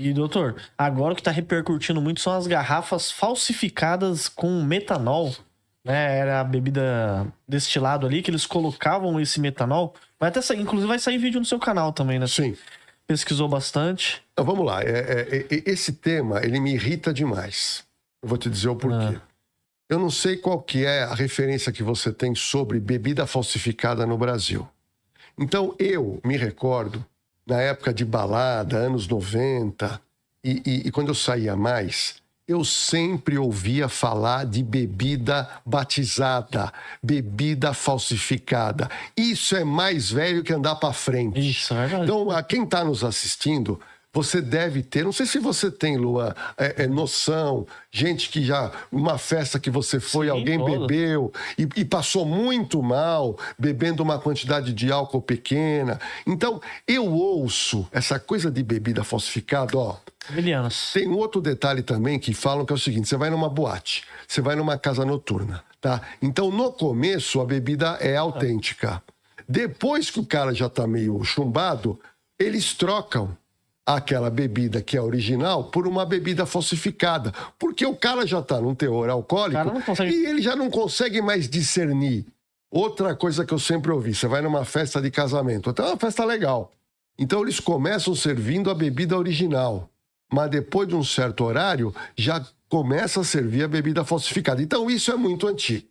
E, doutor, agora o que tá repercutindo muito são as garrafas falsificadas com metanol, né? Era a bebida destilado ali, que eles colocavam esse metanol. Vai até sair, inclusive vai sair vídeo no seu canal também, né? Sim. Pesquisou bastante. Então, vamos lá. Esse tema, ele me irrita demais. Eu vou te dizer o porquê. Eu não sei qual que é a referência que você tem sobre bebida falsificada no Brasil. Então, eu me recordo, na época de balada, anos 90, e quando eu saía mais, eu sempre ouvia falar de bebida batizada, bebida falsificada. Isso é mais velho que andar para frente. Isso, é verdade. Então, a quem está nos assistindo, você deve ter, não sei se você tem, Luan, noção, gente que já, uma festa que você foi, sim, alguém bebeu e passou muito mal, bebendo uma quantidade de álcool pequena. Então, eu ouço essa coisa de bebida falsificada, ó. Tem um outro detalhe também que falam que é o seguinte, você vai numa boate, você vai numa casa noturna, tá? Então, no começo, a bebida é autêntica. Depois que o cara já tá meio chumbado, eles trocam aquela bebida que é original por uma bebida falsificada. Porque o cara já está num teor alcoólico e ele já não consegue mais discernir. Outra coisa que eu sempre ouvi, você vai numa festa de casamento, até uma festa legal. Então eles começam servindo a bebida original, mas depois de um certo horário já começa a servir a bebida falsificada. Então isso é muito antigo.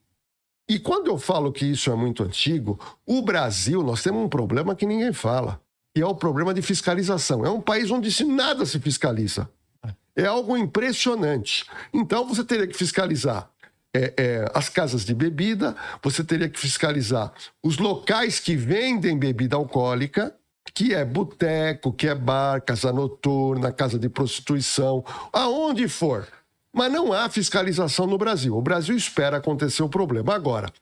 E quando eu falo que isso é muito antigo, o Brasil, nós temos um problema que ninguém fala. E é o problema de fiscalização. É um país onde nada se fiscaliza. É algo impressionante. Então, você teria que fiscalizar as casas de bebida, você teria que fiscalizar os locais que vendem bebida alcoólica, que é boteco, que é bar, casa noturna, casa de prostituição, aonde for. Mas não há fiscalização no Brasil. O Brasil espera acontecer o problema. Agora,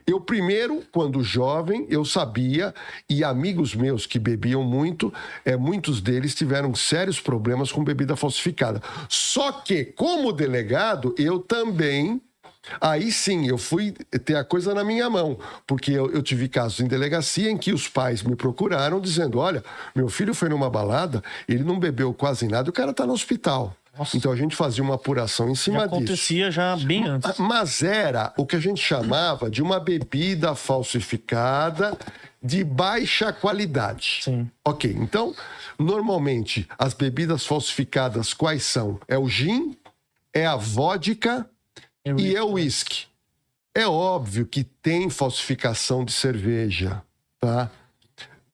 eu primeiro, quando jovem, eu sabia, e amigos meus que bebiam muito, muitos deles tiveram sérios problemas com bebida falsificada. Só que, como delegado, eu também, aí sim, eu fui ter a coisa na minha mão, porque eu tive casos em delegacia em que os pais me procuraram dizendo, olha, meu filho foi numa balada, ele não bebeu quase nada, o cara está no hospital. Nossa. Então a gente fazia uma apuração em cima disso. Acontecia já bem antes. Mas era o que a gente chamava de uma bebida falsificada de baixa qualidade. Sim. Ok, então, normalmente, as bebidas falsificadas quais são? É o gin, é a vodka e é o uísque. É óbvio que tem falsificação de cerveja, tá?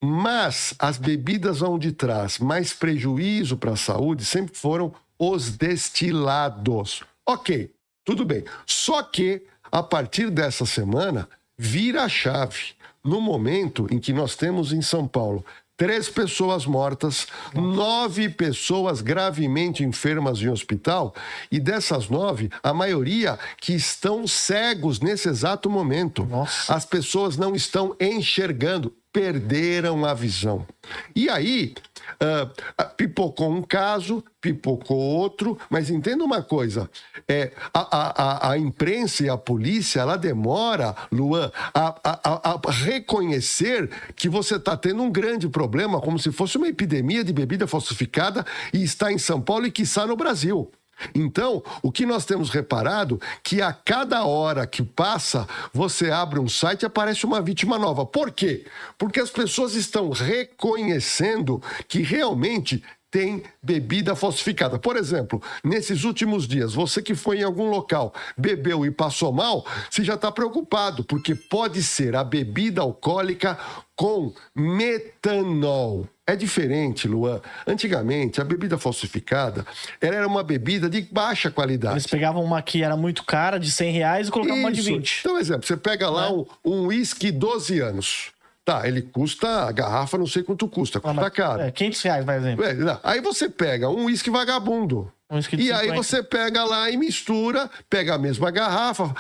Mas as bebidas onde traz mais prejuízo para a saúde sempre foram os destilados. Ok, tudo bem. Só que, a partir dessa semana, vira a chave. No momento em que nós temos em São Paulo 3 pessoas mortas, 9 pessoas gravemente enfermas em hospital, e dessas 9, a maioria que estão cegos nesse exato momento. Nossa. As pessoas não estão enxergando, perderam a visão. E aí, pipocou um caso, pipocou outro, mas entenda uma coisa, a imprensa e a polícia, ela demora, Luan, a reconhecer que você está tendo um grande problema, como se fosse uma epidemia de bebida falsificada e está em São Paulo e quiçá no Brasil. Então, o que nós temos reparado que a cada hora que passa, você abre um site e aparece uma vítima nova. Por quê? Porque as pessoas estão reconhecendo que realmente tem bebida falsificada. Por exemplo, nesses últimos dias, você que foi em algum local, bebeu e passou mal, você já está preocupado, porque pode ser a bebida alcoólica com metanol. É diferente, Luan. Antigamente, a bebida falsificada era uma bebida de baixa qualidade. Eles pegavam uma que era muito cara, de R$100, e colocavam uma de 20. Então, exemplo, você pega lá um whisky 12 anos. Tá, ele custa, a garrafa não sei quanto custa caro. R$500, por exemplo. Aí você pega um whisky vagabundo. E aí você pega lá e mistura, pega a mesma garrafa,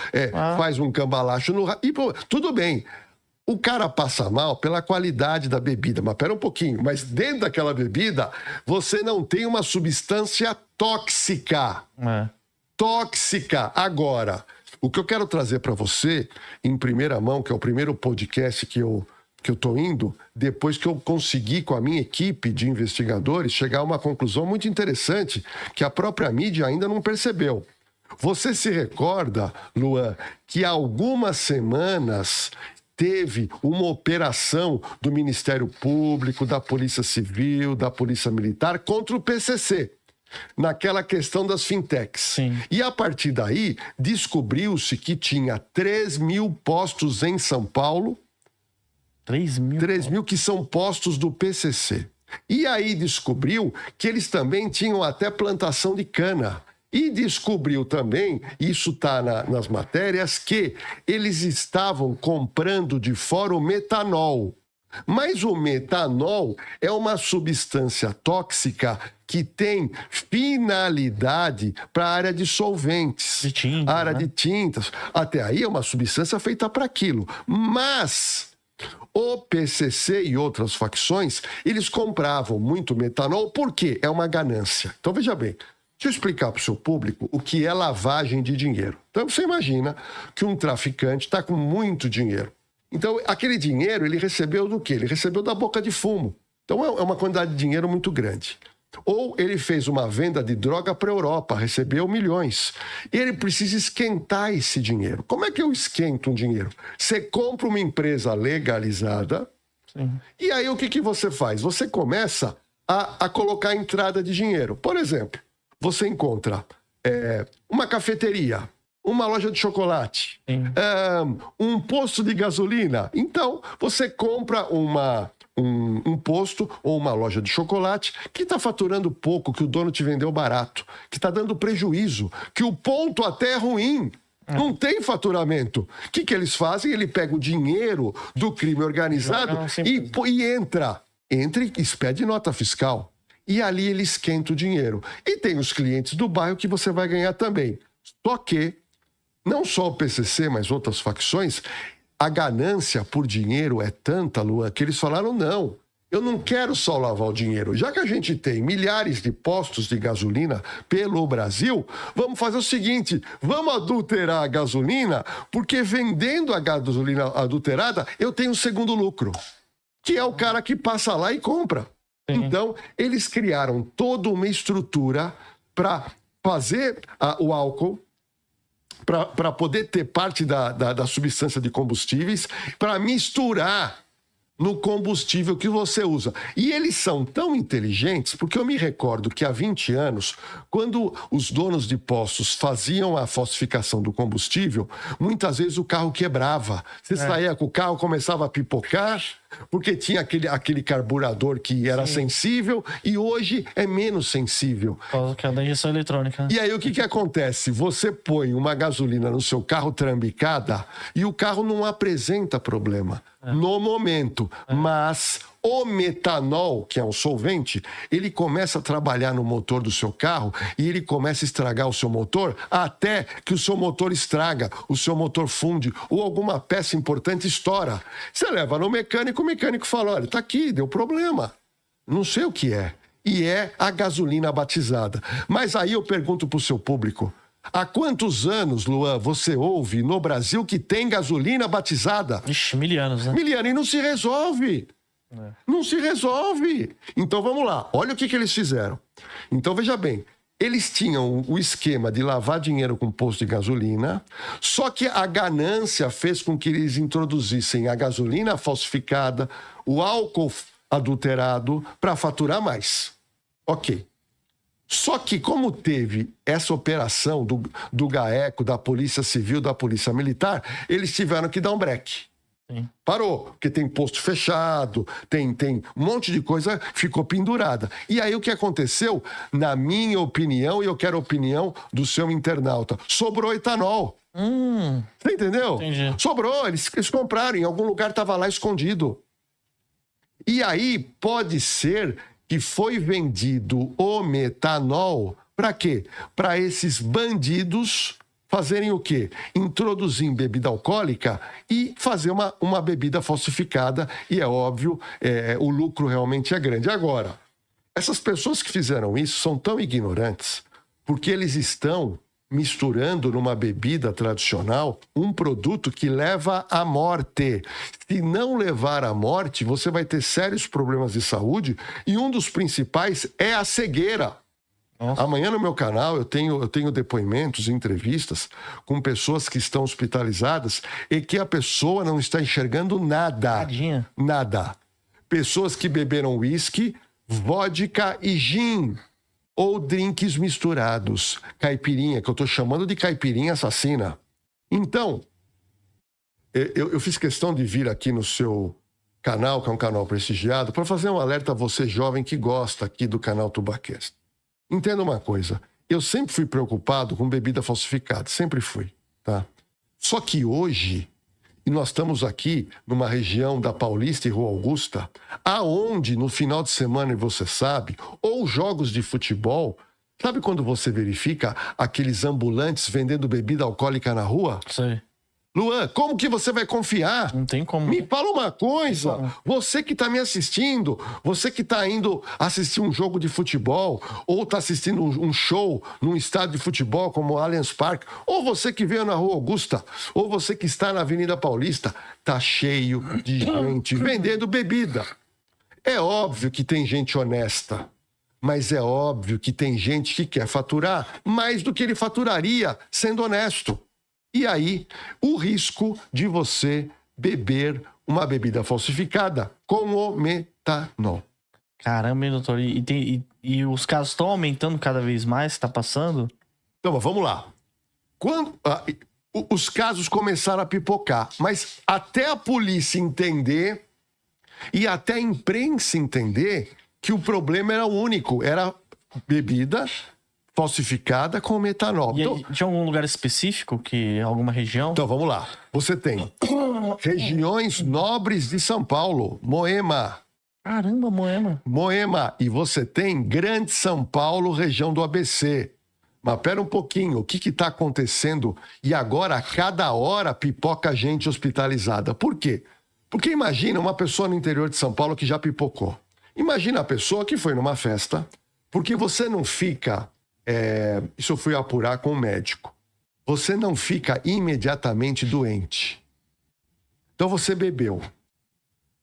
faz um cambalacho no... E tudo bem. O cara passa mal pela qualidade da bebida, mas pera um pouquinho, mas dentro daquela bebida, você não tem uma substância tóxica. Tóxica. Agora, o que eu quero trazer para você, em primeira mão, que é o primeiro podcast que eu que eu estou indo depois que eu consegui, com a minha equipe de investigadores, chegar a uma conclusão muito interessante que a própria mídia ainda não percebeu. Você se recorda, Luan, que há algumas semanas teve uma operação do Ministério Público, da Polícia Civil, da Polícia Militar contra o PCC, naquela questão das fintechs. Sim. E a partir daí, descobriu-se que tinha 3 mil postos em São Paulo, 3 mil? 3 mil que são postos do PCC. E aí descobriu que eles também tinham até plantação de cana. E descobriu também, isso está nas matérias, que eles estavam comprando de fora o metanol. Mas o metanol é uma substância tóxica que tem finalidade para a área de solventes, de tinta, área de tintas. Até aí é uma substância feita para aquilo. Mas o PCC e outras facções, eles compravam muito metanol porque é uma ganância. Então veja bem, deixa eu explicar para o seu público o que é lavagem de dinheiro. Então você imagina que um traficante está com muito dinheiro. Então, aquele dinheiro, ele recebeu do quê? Ele recebeu da boca de fumo. Então, é uma quantidade de dinheiro muito grande. Ou ele fez uma venda de droga para a Europa, recebeu milhões. E ele precisa esquentar esse dinheiro. Como é que eu esquento um dinheiro? Você compra uma empresa legalizada. Sim. E aí, o que você faz? Você começa a colocar entrada de dinheiro. Por exemplo, você encontra uma cafeteria, uma loja de chocolate, um posto de gasolina. Então, você compra um posto ou uma loja de chocolate que está faturando pouco, que o dono te vendeu barato, que está dando prejuízo, que o ponto até é ruim. Não tem faturamento. O que eles fazem? Ele pega o dinheiro do crime organizado e entra e expede nota fiscal. E ali ele esquenta o dinheiro. E tem os clientes do bairro que você vai ganhar também. Só que não só o PCC, mas outras facções, a ganância por dinheiro é tanta, Luan, que eles falaram, não, eu não quero só lavar o dinheiro. Já que a gente tem milhares de postos de gasolina pelo Brasil, vamos fazer o seguinte, vamos adulterar a gasolina, porque vendendo a gasolina adulterada, eu tenho um segundo lucro, que é o cara que passa lá e compra. Sim. Então, eles criaram toda uma estrutura para fazer o álcool, para poder ter parte da substância de combustíveis, para misturar no combustível que você usa. E eles são tão inteligentes, porque eu me recordo que há 20 anos, quando os donos de postos faziam a falsificação do combustível, muitas vezes o carro quebrava. Você saía com o carro, começava a pipocar, porque tinha aquele carburador que era sensível e hoje é menos sensível. Por causa que é da injeção eletrônica. E aí o que acontece? Você põe uma gasolina no seu carro trambicada e o carro não apresenta problema no momento, mas o metanol, que é um solvente, ele começa a trabalhar no motor do seu carro e ele começa a estragar o seu motor até que o seu motor estraga, o seu motor funde ou alguma peça importante estoura. Você leva no mecânico, o mecânico fala, olha, tá aqui, deu problema. Não sei o que é. E é a gasolina batizada. Mas aí eu pergunto pro seu público, há quantos anos, Luan, você ouve no Brasil que tem gasolina batizada? Ixi, 1000 anos, né? 1000 anos e não se resolve. Não se resolve. Então vamos lá, olha o que eles fizeram. Então veja bem, eles tinham o esquema de lavar dinheiro com posto de gasolina, só que a ganância fez com que eles introduzissem a gasolina falsificada, o álcool adulterado para faturar mais. Ok. Só que como teve essa operação do GAECO, da Polícia Civil, da Polícia Militar, eles tiveram que dar um break. Sim. Parou, porque tem posto fechado, tem um monte de coisa ficou pendurada. E aí o que aconteceu, na minha opinião, e eu quero a opinião do seu internauta, sobrou etanol. Você entendeu? Entendi. Sobrou, eles compraram, em algum lugar estava lá escondido. E aí pode ser que foi vendido o metanol para quê? Para esses bandidos fazerem o quê? Introduzir em bebida alcoólica e fazer uma bebida falsificada. E é óbvio, o lucro realmente é grande. Agora, essas pessoas que fizeram isso são tão ignorantes porque eles estão misturando numa bebida tradicional um produto que leva à morte. Se não levar à morte, você vai ter sérios problemas de saúde e um dos principais é a cegueira. Nossa. Amanhã no meu canal eu tenho depoimentos, entrevistas com pessoas que estão hospitalizadas e que a pessoa não está enxergando nada. Tadinha. Nada. Pessoas que beberam uísque, vodka e gin. Ou drinks misturados. Caipirinha, que eu estou chamando de caipirinha assassina. Então, eu fiz questão de vir aqui no seu canal, que é um canal prestigiado, para fazer um alerta a você jovem que gosta aqui do canal Tubacast. Entenda uma coisa, eu sempre fui preocupado com bebida falsificada, sempre fui, tá? Só que hoje, e nós estamos aqui numa região da Paulista e Rua Augusta, aonde no final de semana, e você sabe, ou jogos de futebol, sabe quando você verifica aqueles ambulantes vendendo bebida alcoólica na rua? Sei. Luan, como que você vai confiar? Não tem como. Me fala uma coisa, você que está me assistindo, você que está indo assistir um jogo de futebol, ou está assistindo um show num estádio de futebol como o Allianz Parque, ou você que veio na Rua Augusta, ou você que está na Avenida Paulista, tá cheio de gente vendendo bebida. É óbvio que tem gente honesta, mas é óbvio que tem gente que quer faturar mais do que ele faturaria sendo honesto. E aí, o risco de você beber uma bebida falsificada com o metanol. Caramba, hein, doutor? E os casos estão aumentando cada vez mais, está passando? Então, vamos lá. Os casos começaram a pipocar, mas até a polícia entender e até a imprensa entender que o problema era único, era bebida falsificada com metanol. E então, tinha algum lugar específico, alguma região? Então, vamos lá. Você tem regiões nobres de São Paulo, Moema. Caramba, Moema. Moema. E você tem Grande São Paulo, região do ABC. Mas pera um pouquinho, o que está acontecendo? E agora, a cada hora, pipoca gente hospitalizada. Por quê? Porque imagina uma pessoa no interior de São Paulo que já pipocou. Imagina a pessoa que foi numa festa, porque você não fica... isso eu fui apurar com o médico. Você não fica imediatamente doente. Então você bebeu.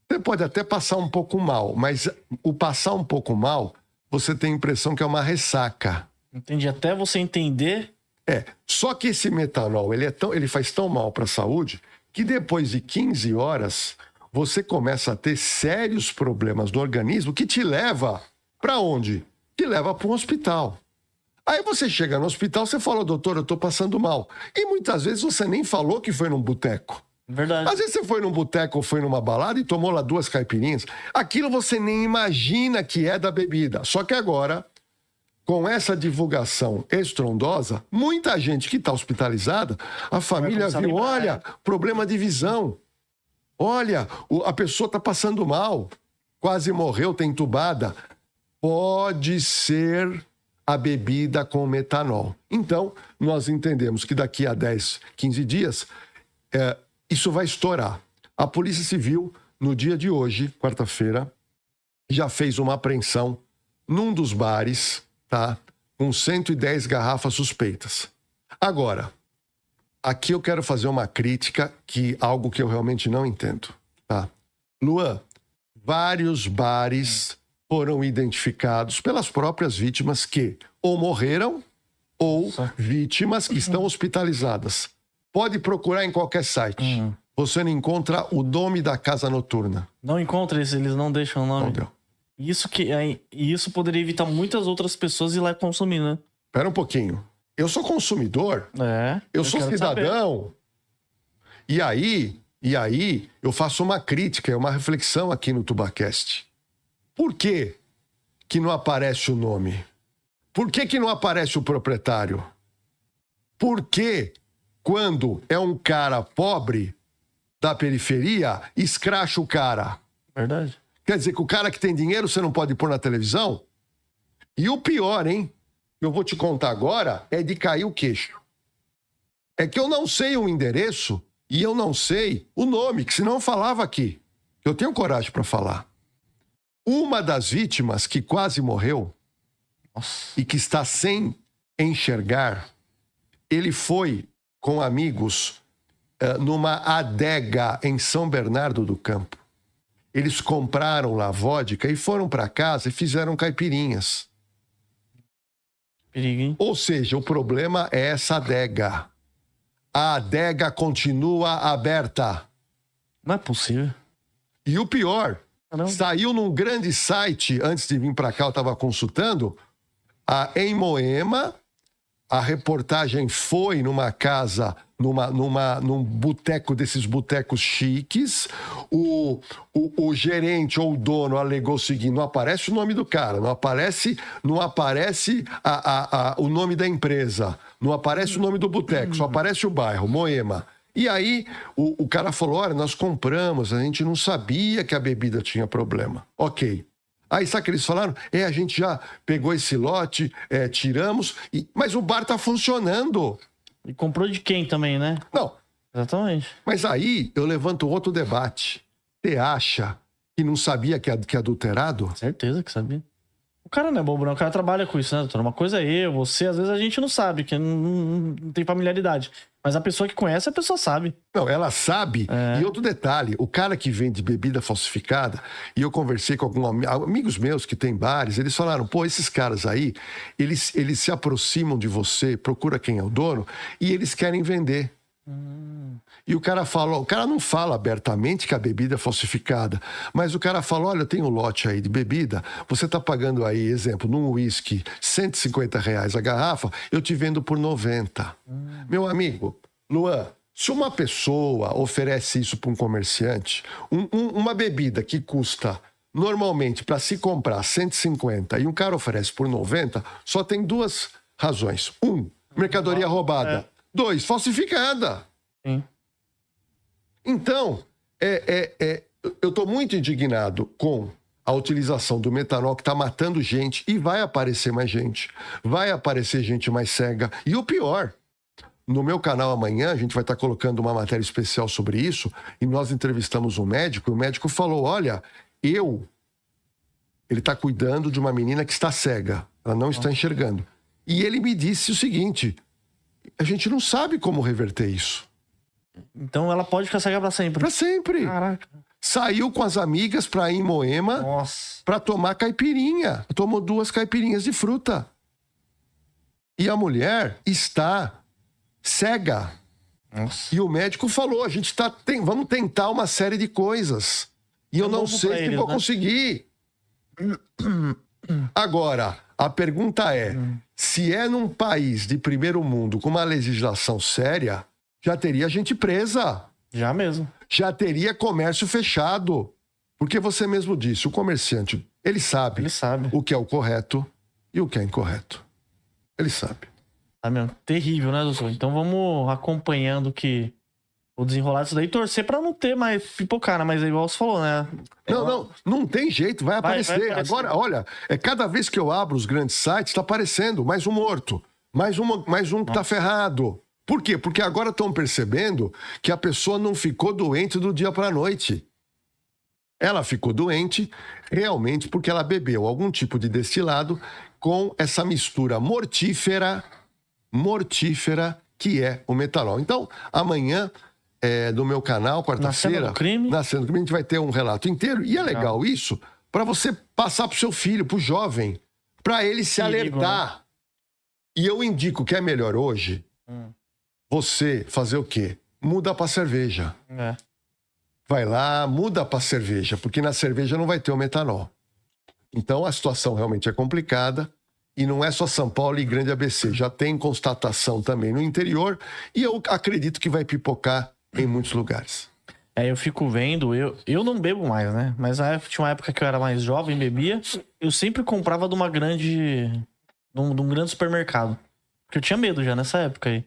Você pode até passar um pouco mal, mas o passar um pouco mal, você tem a impressão que é uma ressaca. Entendi. Até você entender... Só que esse metanol, ele faz tão mal para a saúde, que depois de 15 horas, você começa a ter sérios problemas no organismo que te leva para onde? Te leva para um hospital. Aí você chega no hospital, você fala, doutor, eu tô passando mal. E muitas vezes você nem falou que foi num boteco. Verdade. Às vezes você foi num boteco ou foi numa balada e tomou lá 2 caipirinhas. Aquilo você nem imagina que é da bebida. Só que agora, com essa divulgação estrondosa, muita gente que está hospitalizada, a família viu, olha, problema de visão. Olha, a pessoa está passando mal, quase morreu, está entubada. Pode ser... a bebida com metanol. Então, nós entendemos que daqui a 10, 15 dias, isso vai estourar. A Polícia Civil, no dia de hoje, quarta-feira, já fez uma apreensão num dos bares, tá? Com 110 garrafas suspeitas. Agora, aqui eu quero fazer uma crítica, algo que eu realmente não entendo, tá? Luan, vários bares... foram identificados pelas próprias vítimas que ou morreram ou vítimas que estão hospitalizadas. Pode procurar em qualquer site. Você não encontra o nome da casa noturna. Não encontra, eles não deixam o nome. Não deu. Isso poderia evitar muitas outras pessoas ir lá e consumir, né? Espera um pouquinho. Eu sou consumidor. Eu sou cidadão. E aí eu faço uma crítica, uma reflexão aqui no Tubacast. Por que que não aparece o nome? Por que não aparece o proprietário? Por que, quando é um cara pobre da periferia, escracha o cara? Verdade. Quer dizer que o cara que tem dinheiro você não pode pôr na televisão? E o pior, hein? Eu vou te contar agora, é de cair o queixo. É que eu não sei o endereço e eu não sei o nome, que senão eu falava aqui. Eu tenho coragem para falar. Uma das vítimas que quase morreu e que está sem enxergar, ele foi com amigos numa adega em São Bernardo do Campo. Eles compraram lá vodka e foram para casa e fizeram caipirinhas. Perigo, hein? Ou seja, o problema é essa adega. A adega continua aberta. Não é possível. E o pior, Não. saiu num grande site, antes de vir para cá eu estava consultando, em Moema, a reportagem foi numa casa, num boteco desses botecos chiques, o gerente ou o dono alegou o seguinte, não aparece o nome do cara, não aparece o nome da empresa, não aparece o nome do boteco, só aparece o bairro, Moema. E aí o cara falou, olha, nós compramos, a gente não sabia que a bebida tinha problema. Ok. Aí sabe o que eles falaram? A gente já pegou esse lote, tiramos, mas o bar tá funcionando. E comprou de quem também, né? Não. Exatamente. Mas aí eu levanto outro debate. Você acha que não sabia que é adulterado? Certeza que sabia. O cara não é bobo, não. O cara trabalha com isso, né, doutor? Uma coisa é você, às vezes a gente não sabe, que não tem familiaridade. Mas a pessoa que conhece, a pessoa sabe. Não, ela sabe. E outro detalhe, o cara que vende bebida falsificada, e eu conversei com alguns amigos meus que têm bares, eles falaram, pô, esses caras aí, eles se aproximam de você, procura quem é o dono, e eles querem vender. E o cara não fala abertamente que a bebida é falsificada, mas o cara fala, olha, tem um lote aí de bebida, você tá pagando aí, exemplo, num uísque, R$150 a garrafa, eu te vendo por 90. Meu amigo, Luan, se uma pessoa oferece isso para um comerciante, uma bebida que custa normalmente para se comprar 150 e um cara oferece por 90, só tem duas razões. Mercadoria roubada. 2, falsificada. Sim. Então, eu estou muito indignado com a utilização do metanol que está matando gente e vai aparecer mais gente. Vai aparecer gente mais cega. E o pior, no meu canal amanhã, a gente vai estar colocando uma matéria especial sobre isso e nós entrevistamos um médico e o médico falou, olha, ele está cuidando de uma menina que está cega. Ela não está enxergando. E ele me disse o seguinte, a gente não sabe como reverter isso. Então ela pode ficar cega pra sempre. Pra sempre. Caraca. Saiu com as amigas pra ir em Moema. Nossa. Pra tomar caipirinha. Tomou 2 caipirinhas de fruta. E a mulher está cega. Nossa. E o médico falou, vamos tentar uma série de coisas. E eu não sei se vou conseguir. Agora, a pergunta é, se é num país de primeiro mundo com uma legislação séria, já teria gente presa. Já mesmo. Já teria comércio fechado. Porque você mesmo disse, o comerciante, ele sabe o que é o correto e o que é incorreto. Ele sabe. Ah, meu, terrível, né, doutor? Então vamos acompanhando o desenrolar disso daí, torcer pra não ter mais pipocar, né? Mas é igual você falou, né? Não tem jeito, vai aparecer. Agora, olha, cada vez que eu abro os grandes sites, tá aparecendo mais um morto, mais um que tá ferrado. Por quê? Porque agora estão percebendo que a pessoa não ficou doente do dia para a noite. Ela ficou doente realmente porque ela bebeu algum tipo de destilado com essa mistura mortífera que é o metanol. Então, amanhã, no meu canal, quarta-feira, Nascendo do Crime, a gente vai ter um relato inteiro. E é legal isso para você passar pro seu filho, pro jovem, para ele se alertar. Né? E eu indico que é melhor hoje você fazer o quê? Muda pra cerveja. Vai lá, muda pra cerveja, porque na cerveja não vai ter o metanol. Então a situação realmente é complicada e não é só São Paulo e Grande ABC. Já tem constatação também no interior e eu acredito que vai pipocar em muitos lugares. Eu fico vendo, eu não bebo mais, né? Mas tinha uma época que eu era mais jovem, bebia, eu sempre comprava de um grande supermercado. Porque eu tinha medo já nessa época aí.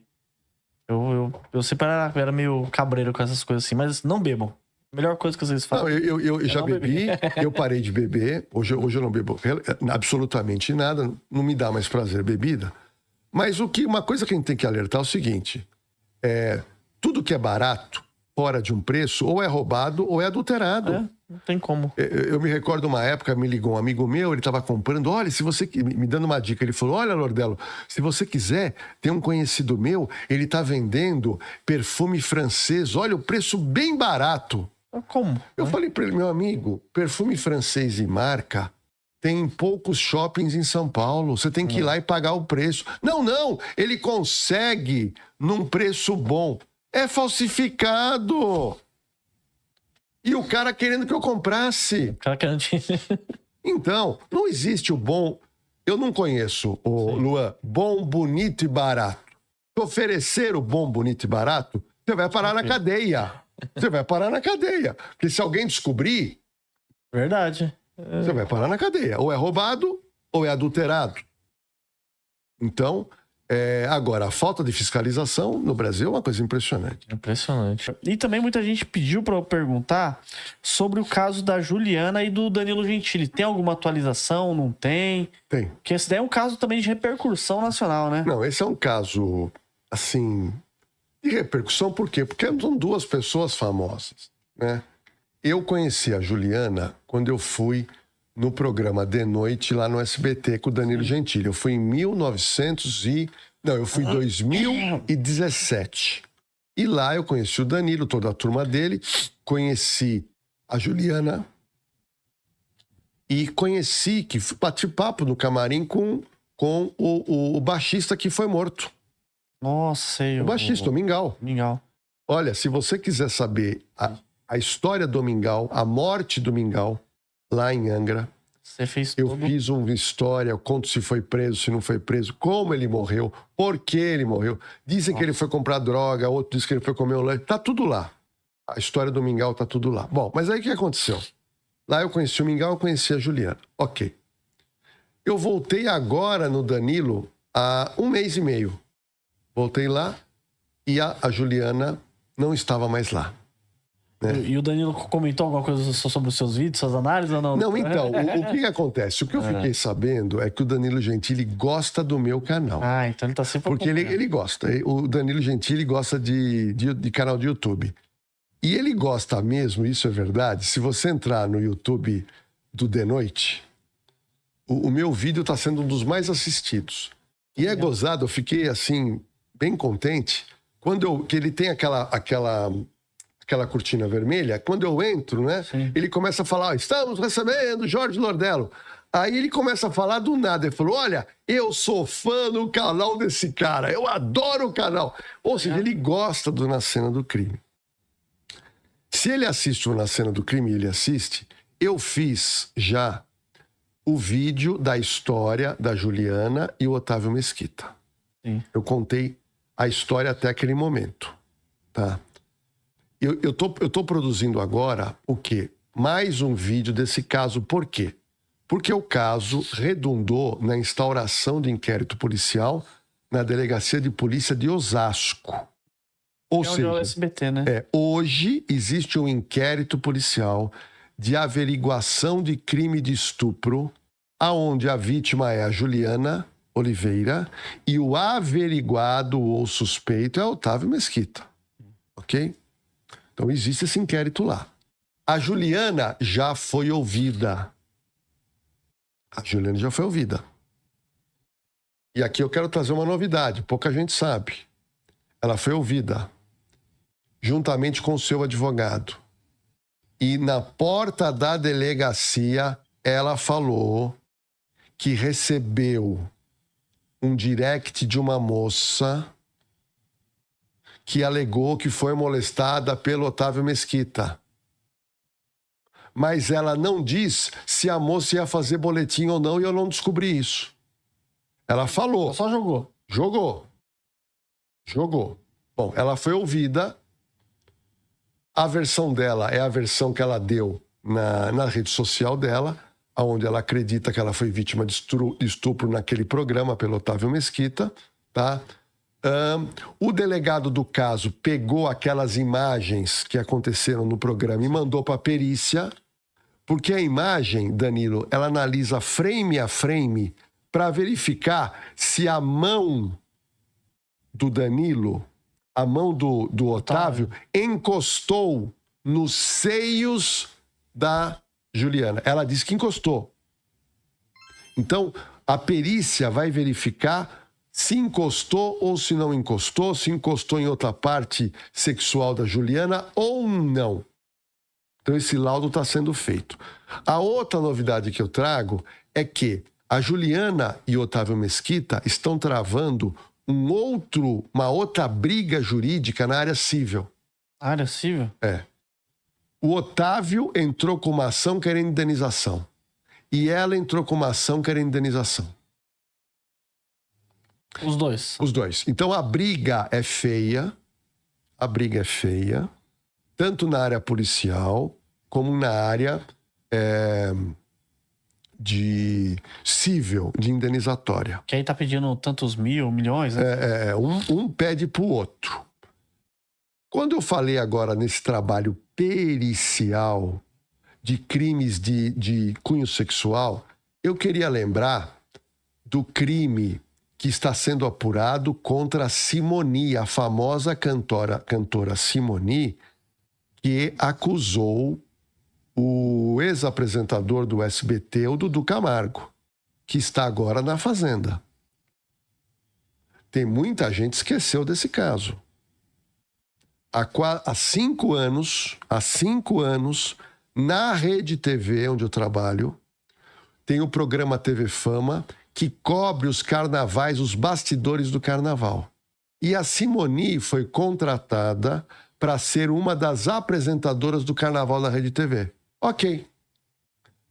Eu sempre era meio cabreiro com essas coisas assim, mas não bebam. Melhor coisa que vocês fazem. Não, eu já bebi, eu parei de beber. Hoje eu não bebo absolutamente nada, não me dá mais prazer bebida. Mas uma coisa que a gente tem que alertar é o seguinte: tudo que é barato, fora de um preço, ou é roubado ou é adulterado. Não tem como. Eu me recordo uma época, me ligou um amigo meu, ele estava comprando, olha, se você... Me dando uma dica, ele falou, olha, Lordello, se você quiser, tem um conhecido meu, ele está vendendo perfume francês, olha, o preço bem barato. Como? Eu falei para ele, meu amigo, perfume francês e marca tem em poucos shoppings em São Paulo, você tem que ir lá e pagar o preço. Não, ele consegue num preço bom. É falsificado! E o cara querendo que eu comprasse. O cara querendo... Então, não existe o bom... Eu não conheço, Luan, bom, bonito e barato. Se oferecer o bom, bonito e barato, você vai parar na cadeia. Você vai parar na cadeia. Porque se alguém descobrir... Verdade. Você vai parar na cadeia. Ou é roubado, ou é adulterado. Então... Agora, a falta de fiscalização no Brasil é uma coisa impressionante. Impressionante. E também muita gente pediu para eu perguntar sobre o caso da Juliana e do Danilo Gentili. Tem alguma atualização? Não tem? Tem. Porque esse daí é um caso também de repercussão nacional, né? Não, esse é um caso, assim, de repercussão. Por quê? Porque são duas pessoas famosas, né? Eu conheci a Juliana quando eu fui no programa De Noite lá no SBT com o Danilo Gentili. Eu fui em 2017. E lá eu conheci o Danilo, toda a turma dele, conheci a Juliana e conheci, que bati papo no camarim com o baixista que foi morto. Nossa, o baixista, o Mingau. Olha, se você quiser saber a história do Mingau, a morte do Mingau, lá em Angra. Você fez Eu fiz uma história, eu conto se foi preso, se não foi preso, como ele morreu, por que ele morreu. Dizem que ele foi comprar droga, outro diz que ele foi comer um lanche. Tá tudo lá. A história do Mingau tá tudo lá. Bom, mas aí o que aconteceu? Lá eu conheci o Mingau, eu conheci a Juliana. Ok. Eu voltei agora no Danilo há 1 mês e meio. Voltei lá e a Juliana não estava mais lá. E o Danilo comentou alguma coisa sobre os seus vídeos, suas análises ou não? Não, então, o que acontece? O que eu fiquei sabendo é que o Danilo Gentili gosta do meu canal. Então ele tá sempre... Porque ele gosta. O Danilo Gentili gosta de canal de YouTube. E ele gosta mesmo, isso é verdade, se você entrar no YouTube do De Noite, o meu vídeo tá sendo um dos mais assistidos. E é gozado, eu fiquei, assim, bem contente, que ele tem aquela cortina vermelha, quando eu entro, né? Sim. Ele começa a falar, estamos recebendo Jorge Lordello. Aí ele começa a falar do nada. Ele falou, olha, eu sou fã do canal desse cara, eu adoro o canal. Ou seja, ele gosta do Na Cena do Crime. Se ele assiste o Na Cena do Crime, ele assiste, eu fiz já o vídeo da história da Juliana e o Otávio Mesquita. Sim. Eu contei a história até aquele momento, tá? Eu tô produzindo agora o quê? Mais um vídeo desse caso. Por quê? Porque o caso redundou na instauração de inquérito policial na Delegacia de Polícia de Osasco. Ou seja, o SBT, né? Hoje existe um inquérito policial de averiguação de crime de estupro, aonde a vítima é a Juliana Oliveira e o averiguado ou suspeito é Otávio Mesquita. Ok? Então existe esse inquérito lá. A Juliana já foi ouvida. E aqui eu quero trazer uma novidade, pouca gente sabe. Ela foi ouvida juntamente com o seu advogado. E na porta da delegacia, ela falou que recebeu um direct de uma moça que alegou que foi molestada pelo Otávio Mesquita. Mas ela não diz se a moça ia fazer boletim ou não, e eu não descobri isso. Ela falou. Ela só jogou. Jogou. Bom, ela foi ouvida. A versão dela é a versão que ela deu na rede social dela, onde ela acredita que ela foi vítima de estupro naquele programa pelo Otávio Mesquita, tá? O delegado do caso pegou aquelas imagens que aconteceram no programa e mandou para a perícia, porque a imagem, Danilo, ela analisa frame a frame para verificar se a mão do Danilo, a mão do Otávio encostou nos seios da Juliana. Ela disse que encostou. Então, a perícia vai verificar se encostou ou se não encostou, se encostou em outra parte sexual da Juliana ou não. Então, esse laudo está sendo feito. A outra novidade que eu trago é que a Juliana e o Otávio Mesquita estão travando uma outra briga jurídica na área civil. Área civil? É. O Otávio entrou com uma ação querendo indenização. E ela entrou com uma ação querendo indenização. Os dois. Os dois. Então a briga é feia. A briga é feia. Tanto na área policial, como na área de civil, de indenizatória. Que aí tá pedindo tantos milhões, né? Um pede pro outro. Quando eu falei agora nesse trabalho pericial de crimes de cunho sexual, eu queria lembrar do crime que está sendo apurado contra a Simone, a famosa cantora Simone, que acusou o ex-apresentador do SBT, o Dudu Camargo, que está agora na Fazenda. Tem muita gente que esqueceu desse caso. Há 5 anos, na Rede TV, onde eu trabalho, tem o programa TV Fama, que cobre os carnavais, os bastidores do carnaval. E a Simone foi contratada para ser uma das apresentadoras do carnaval da Rede TV. Ok.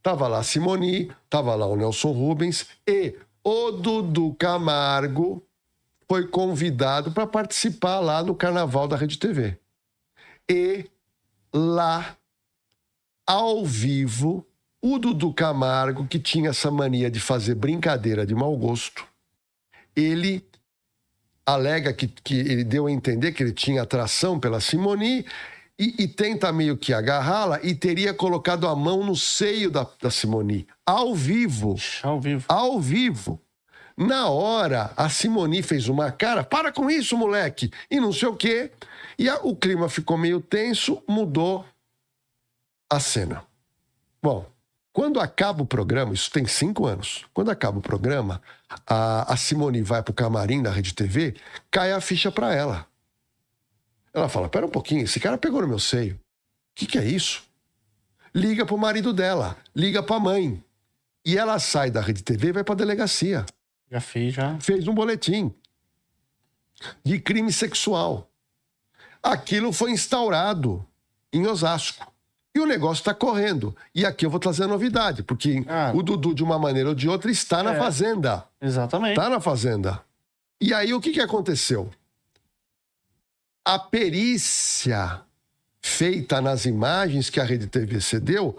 Tava lá a Simone, tava lá o Nelson Rubens e o Dudu Camargo foi convidado para participar lá no carnaval da Rede TV. E lá, ao vivo, o Dudu Camargo, que tinha essa mania de fazer brincadeira de mau gosto, ele alega que ele deu a entender que ele tinha atração pela Simone e tenta meio que agarrá-la e teria colocado a mão no seio da Simone. Ao vivo. Ao vivo. Ao vivo. Na hora, a Simone fez uma cara, para com isso, moleque, e não sei o quê. E o clima ficou meio tenso, mudou a cena. Bom, quando acaba o programa, isso tem 5 anos, quando acaba o programa, a Simone vai pro camarim da Rede TV, cai a ficha pra ela. Ela fala, pera um pouquinho, esse cara pegou no meu seio. O que é isso? Liga pro marido dela, liga pra mãe. E ela sai da Rede TV e vai pra delegacia. Já fez, já. Fez um boletim de crime sexual. Aquilo foi instaurado em Osasco. E o negócio está correndo. E aqui eu vou trazer a novidade, porque o Dudu, de uma maneira ou de outra, está na Fazenda. Exatamente. Está na Fazenda. E aí, o que aconteceu? A perícia feita nas imagens que a Rede TV cedeu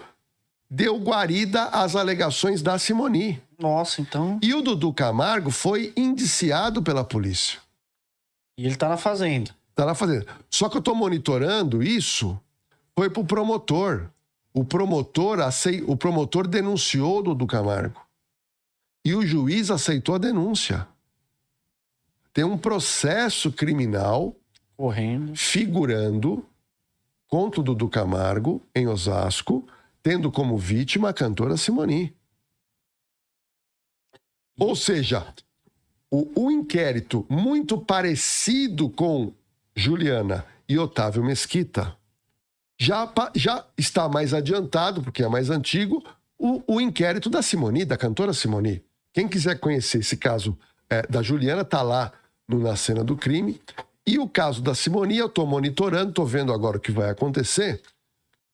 deu guarida às alegações da Simone. Nossa, então... E o Dudu Camargo foi indiciado pela polícia. E ele tá na Fazenda. Tá na Fazenda. Só que eu tô monitorando isso, foi pro promotor. O promotor denunciou o Dudu Camargo. E o juiz aceitou a denúncia. Tem um processo criminal correndo, figurando contra o Dudu Camargo, em Osasco, tendo como vítima a cantora Simone. Ou seja, o inquérito muito parecido com Juliana e Otávio Mesquita já está mais adiantado, porque é mais antigo, o inquérito da Simone, da cantora Simone. Quem quiser conhecer esse caso da Juliana, está lá na cena do crime. E o caso da Simone, eu estou monitorando, estou vendo agora o que vai acontecer,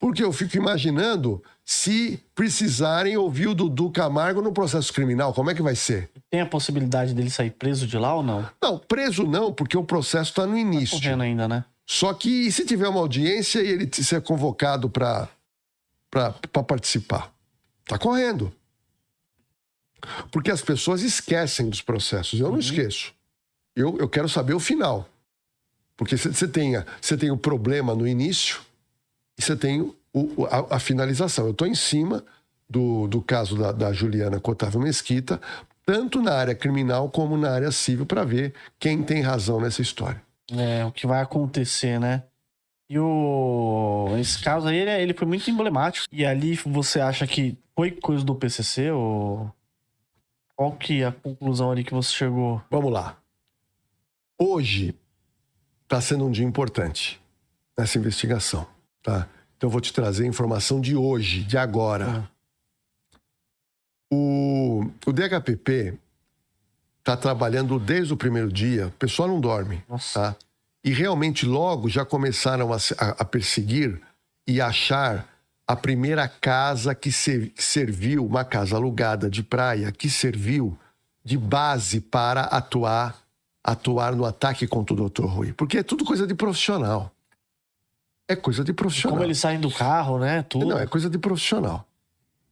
porque eu fico imaginando se precisarem ouvir o Dudu Camargo no processo criminal, como é que vai ser? Tem a possibilidade dele sair preso de lá ou não? Não, preso não, porque o processo está no início. Tá correndo ainda, né? Só que se tiver uma audiência e ele ser convocado para participar, está correndo. Porque as pessoas esquecem dos processos, eu não esqueço. Eu quero saber o final. Porque você tem o problema no início e você tem a finalização. Eu estou em cima do caso da Juliana com Otávio Mesquita, tanto na área criminal como na área civil, para ver quem tem razão nessa história. o que vai acontecer, né? E esse caso aí, ele foi muito emblemático. E ali você acha que foi coisa do PCC? Ou qual que é a conclusão ali que você chegou? Vamos lá. Hoje está sendo um dia importante nessa investigação, tá? Então eu vou te trazer a informação de hoje, de agora. O DHPP está trabalhando desde o primeiro dia. O pessoal não dorme, tá? E realmente logo já começaram a perseguir e achar a primeira casa que serviu, uma casa alugada de praia, que serviu de base para atuar no ataque contra o Dr. Rui. Porque é tudo coisa de profissional. É coisa de profissional. Como eles saem do carro, né? Tudo. Não, é coisa de profissional.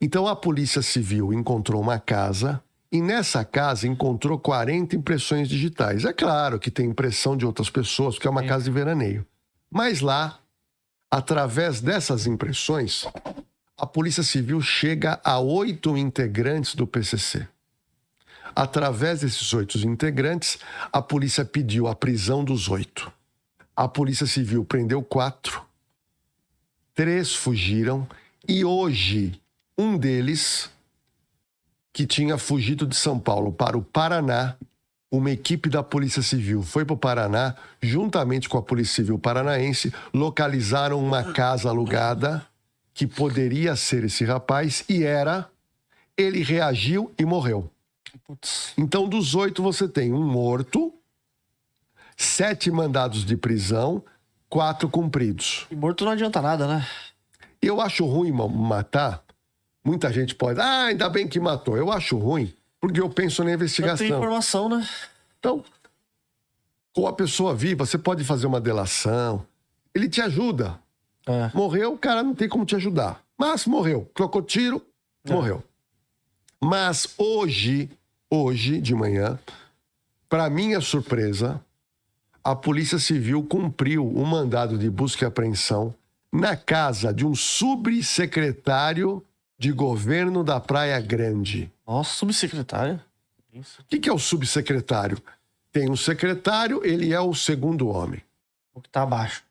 Então a Polícia Civil encontrou uma casa e nessa casa encontrou 40 impressões digitais. É claro que tem impressão de outras pessoas, porque é uma casa de veraneio. Mas lá, através dessas impressões, a Polícia Civil chega a 8 integrantes do PCC. Através desses 8 integrantes, a polícia pediu a prisão dos 8. A Polícia Civil prendeu 4, 3 fugiram e hoje um deles, que tinha fugido de São Paulo para o Paraná, uma equipe da Polícia Civil foi para o Paraná, juntamente com a Polícia Civil Paranaense, localizaram uma casa alugada que poderia ser esse rapaz e era. Ele reagiu e morreu. Então, dos 8, você tem um morto, 7 mandados de prisão, 4 cumpridos. E morto não adianta nada, né? Eu acho ruim matar. Muita gente pode... ainda bem que matou. Eu acho ruim, porque eu penso na investigação. Não tem informação, né? Então, com a pessoa viva, você pode fazer uma delação. Ele te ajuda. Morreu, o cara não tem como te ajudar. Mas morreu. Trocou tiro, morreu. Mas hoje de manhã, para minha surpresa, a Polícia Civil cumpriu um mandado de busca e apreensão na casa de um subsecretário de governo da Praia Grande. Nossa, subsecretário? O que é o subsecretário? Tem um secretário, ele é o segundo homem. O que tá abaixo.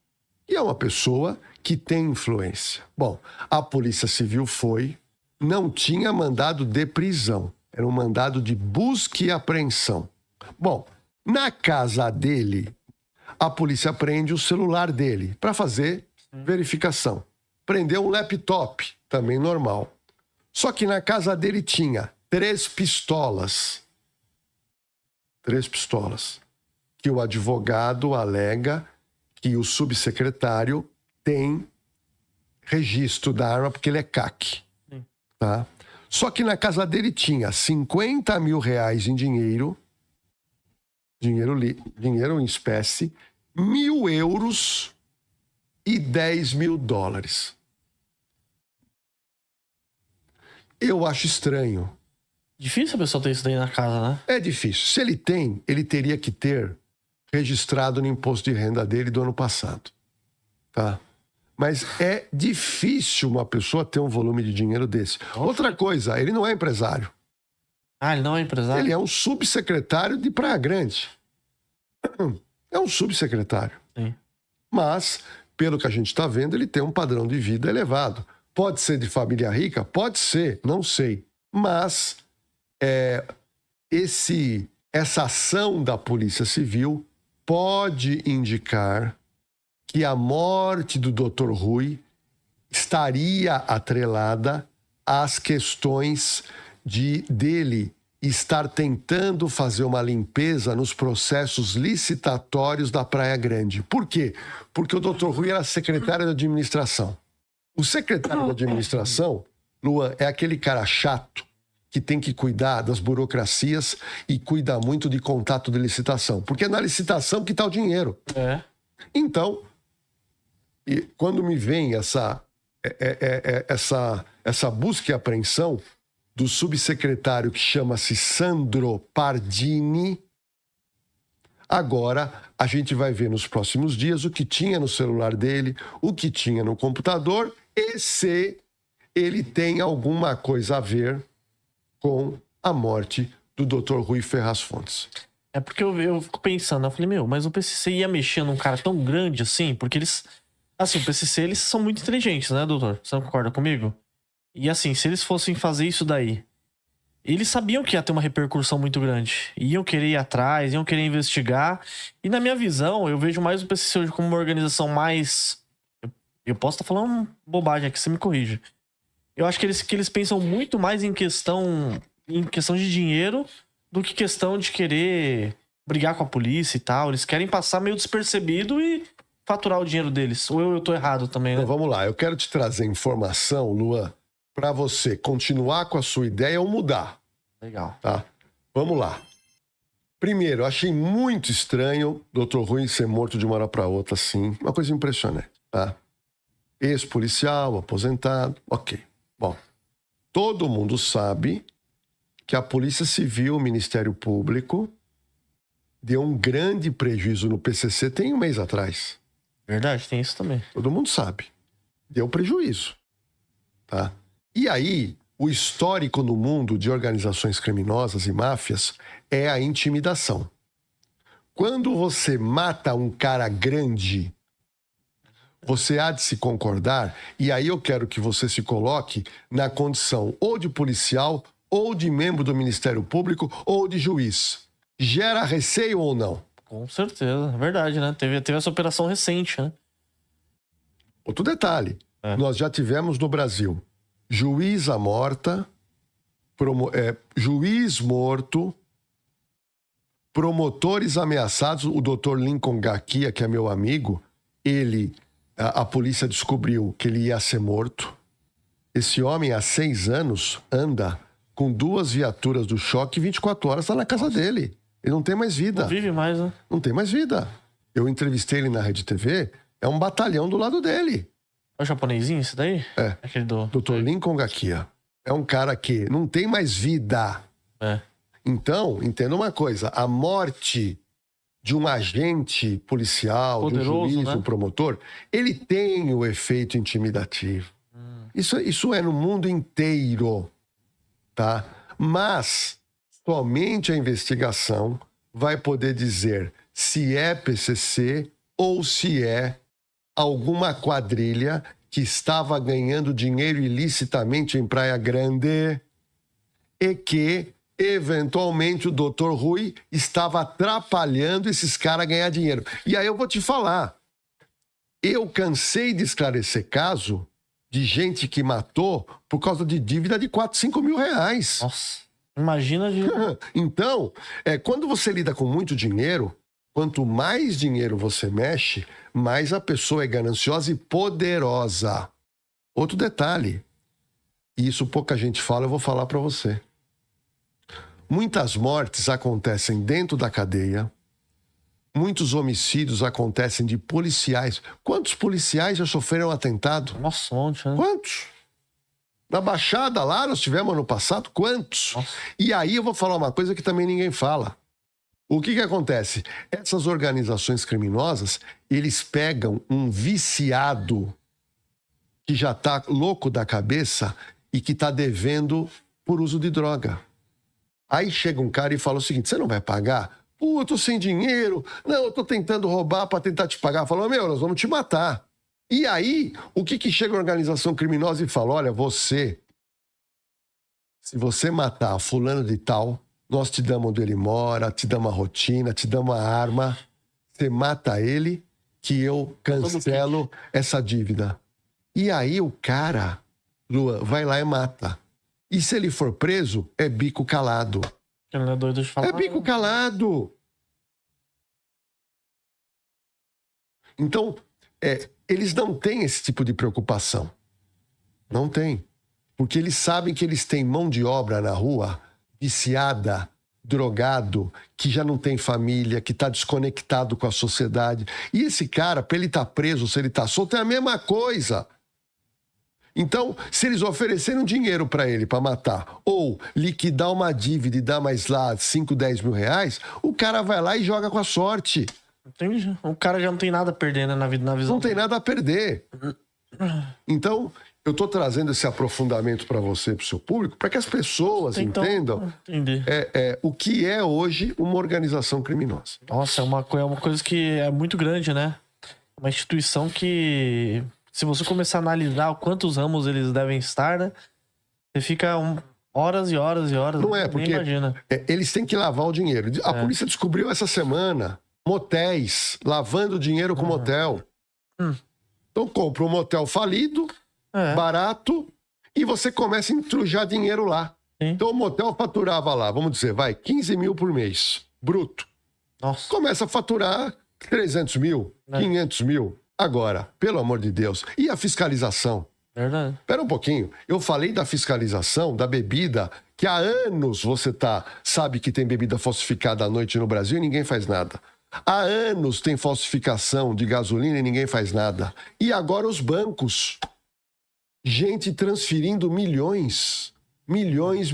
E é uma pessoa que tem influência. Bom, a Polícia Civil não tinha mandado de prisão. Era um mandado de busca e apreensão. Bom, na casa dele, a polícia prende o celular dele para fazer verificação. Prendeu um laptop, também normal. Só que na casa dele tinha 3 pistolas. 3 pistolas. Que o advogado alega que o subsecretário tem registro da arma porque ele é CAC. Tá? Só que na casa dele tinha 50 mil reais em dinheiro em espécie, 1.000 euros e 10 mil dólares. Eu acho estranho. Difícil a pessoa ter isso daí na casa, né? É difícil. Se ele tem, ele teria que ter registrado no imposto de renda dele do ano passado. Tá? Mas é difícil uma pessoa ter um volume de dinheiro desse. Outra coisa, ele não é empresário. Ele não é empresário? Ele é um subsecretário de Praia Grande. É um subsecretário. Sim. Mas, pelo que a gente está vendo, ele tem um padrão de vida elevado. Pode ser de família rica? Pode ser, não sei. Mas essa ação da Polícia Civil pode indicar que a morte do Dr. Rui estaria atrelada às questões dele estar tentando fazer uma limpeza nos processos licitatórios da Praia Grande. Por quê? Porque o Dr. Rui era secretário de administração. O secretário de administração, Luan, é aquele cara chato que tem que cuidar das burocracias e cuida muito de contato de licitação. Porque é na licitação que está o dinheiro. Então, quando me vem essa busca e apreensão do subsecretário que chama-se Sandro Pardini, agora a gente vai ver nos próximos dias o que tinha no celular dele, o que tinha no computador e se ele tem alguma coisa a ver com a morte do Dr. Rui Ferraz Fontes. É porque eu fico pensando, eu falei, meu, mas o PCC ia mexer num cara tão grande assim? Porque eles... Assim, o PCC, eles são muito inteligentes, né, doutor? Você não concorda comigo? E assim, se eles fossem fazer isso daí, eles sabiam que ia ter uma repercussão muito grande. Iam querer ir atrás, iam querer investigar. E na minha visão, eu vejo mais o PCC hoje como uma organização mais... Eu posso estar falando bobagem aqui, você me corrige. Eu acho que eles pensam muito mais em questão de dinheiro do que questão de querer brigar com a polícia e tal. Eles querem passar meio despercebido e faturar o dinheiro deles. Ou eu tô errado também, né? Então, vamos lá, eu quero te trazer informação, Luan, para você continuar com a sua ideia ou mudar. Legal. Tá? Vamos lá. Primeiro, eu achei muito estranho o Dr. Rui ser morto de uma hora para outra, assim. Uma coisa impressionante, tá? Ex-policial, aposentado, ok. Bom, todo mundo sabe que a Polícia Civil, o Ministério Público, deu um grande prejuízo no PCC tem um mês atrás. Verdade, tem isso também. Todo mundo sabe. Deu prejuízo, tá? E aí, o histórico no mundo de organizações criminosas e máfias é a intimidação. Quando você mata um cara grande, você há de se concordar, e aí eu quero que você se coloque na condição ou de policial, ou de membro do Ministério Público, ou de juiz. Gera receio ou não? Com certeza, é verdade, né? Teve essa operação recente, né? Outro detalhe, nós já tivemos no Brasil juíza morta, juiz morto, promotores ameaçados. O Dr. Lincoln Gakia, que é meu amigo, a polícia descobriu que ele ia ser morto. Esse homem, há 6 anos, anda com 2 viaturas do choque 24 horas, está na casa dele. Ele não tem mais vida. Não vive mais, né? Não tem mais vida. Eu entrevistei ele na Rede TV, é um batalhão do lado dele. É o japonesinho esse daí? É. Aquele do... Dr. Lincoln Gakia. É um cara que não tem mais vida. É. Então, entenda uma coisa, a morte de um agente policial, poderoso, de um juiz, né? um promotor, ele tem o efeito intimidativo. Isso é no mundo inteiro, tá? Mas somente a investigação vai poder dizer se é PCC ou se é alguma quadrilha que estava ganhando dinheiro ilicitamente em Praia Grande e que, eventualmente, o Dr. Rui estava atrapalhando esses caras a ganhar dinheiro. E aí eu vou te falar, eu cansei de esclarecer caso de gente que matou por causa de dívida de 4, 5 mil reais. Nossa, imagina de... Então, quando você lida com muito dinheiro, quanto mais dinheiro você mexe, mais a pessoa é gananciosa e poderosa. Outro detalhe, e isso pouca gente fala, eu vou falar para você. Muitas mortes acontecem dentro da cadeia, muitos homicídios acontecem de policiais. Quantos policiais já sofreram atentado? Nossa, ontem, né? Quantos? Na Baixada lá nós tivemos ano passado, quantos? Nossa. E aí eu vou falar uma coisa que também ninguém fala. O que acontece? Essas organizações criminosas, eles pegam um viciado que já tá louco da cabeça e que tá devendo por uso de droga. Aí chega um cara e fala o seguinte, você não vai pagar? Pô, eu tô sem dinheiro. Não, eu tô tentando roubar para tentar te pagar. Falou, meu, nós vamos te matar. E aí, o que chega a organização criminosa e fala, olha, se você matar fulano de tal, nós te damos onde ele mora, te damos a rotina, te damos a arma, você mata ele, que eu cancelo essa dívida. E aí o cara, Lua, vai lá e mata. E se ele for preso, é bico calado. Ele não é doido de falar. É bico calado. Então, eles não têm esse tipo de preocupação. Não tem. Porque eles sabem que eles têm mão de obra na rua, viciada, drogado, que já não tem família, que está desconectado com a sociedade. E esse cara, para ele estar preso, se ele está solto, é a mesma coisa. Então, se eles oferecerem dinheiro para ele para matar, ou liquidar uma dívida e dar mais lá 5, 10 mil reais, o cara vai lá e joga com a sorte. Entendi. O cara já não tem nada a perder, né, na vida, na visão. Não tem nada a perder. Então, eu tô trazendo esse aprofundamento para você, para o seu público, para que as pessoas entendam o que é hoje uma organização criminosa. Nossa, é uma coisa que é muito grande, né? Uma instituição que, se você começar a analisar quantos ramos eles devem estar, né? Você fica horas e horas e horas. Não é, porque eles têm que lavar o dinheiro. A polícia descobriu essa semana motéis lavando dinheiro com motel. Então compra um motel falido, barato, e você começa a entrujar dinheiro lá. Sim. Então o motel faturava lá, vamos dizer, 15 mil por mês, bruto. Nossa. Começa a faturar 300 mil, 500 mil. Agora, pelo amor de Deus, e a fiscalização? Verdade. Espera um pouquinho, eu falei da fiscalização da bebida, que há anos você sabe que tem bebida falsificada à noite no Brasil e ninguém faz nada. Há anos tem falsificação de gasolina e ninguém faz nada. E agora os bancos. Gente transferindo milhões e milhões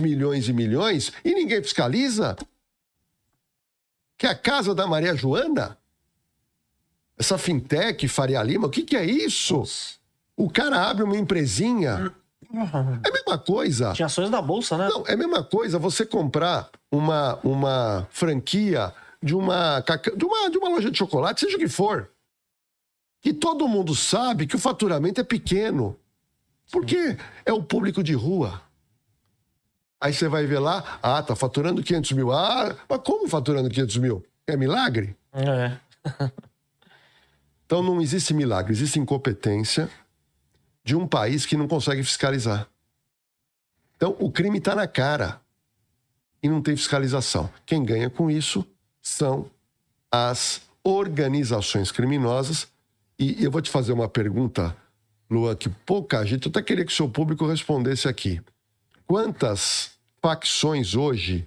e ninguém fiscaliza. Que é a casa da Maria Joana? Essa fintech Faria Lima, o que é isso? Nossa. O cara abre uma empresinha. É a mesma coisa. Tinha ações da bolsa, né? Não, é a mesma coisa você comprar uma franquia de uma loja de chocolate, seja o que for. Que todo mundo sabe que o faturamento é pequeno. Porque é o público de rua. Aí você vai ver lá, tá faturando 500 mil. Mas como faturando 500 mil? É milagre? Então não existe milagre, existe incompetência de um país que não consegue fiscalizar. Então o crime está na cara e não tem fiscalização. Quem ganha com isso são as organizações criminosas. E eu vou te fazer uma pergunta, Luan, que pouca gente... Eu até queria que o seu público respondesse aqui. Quantas facções hoje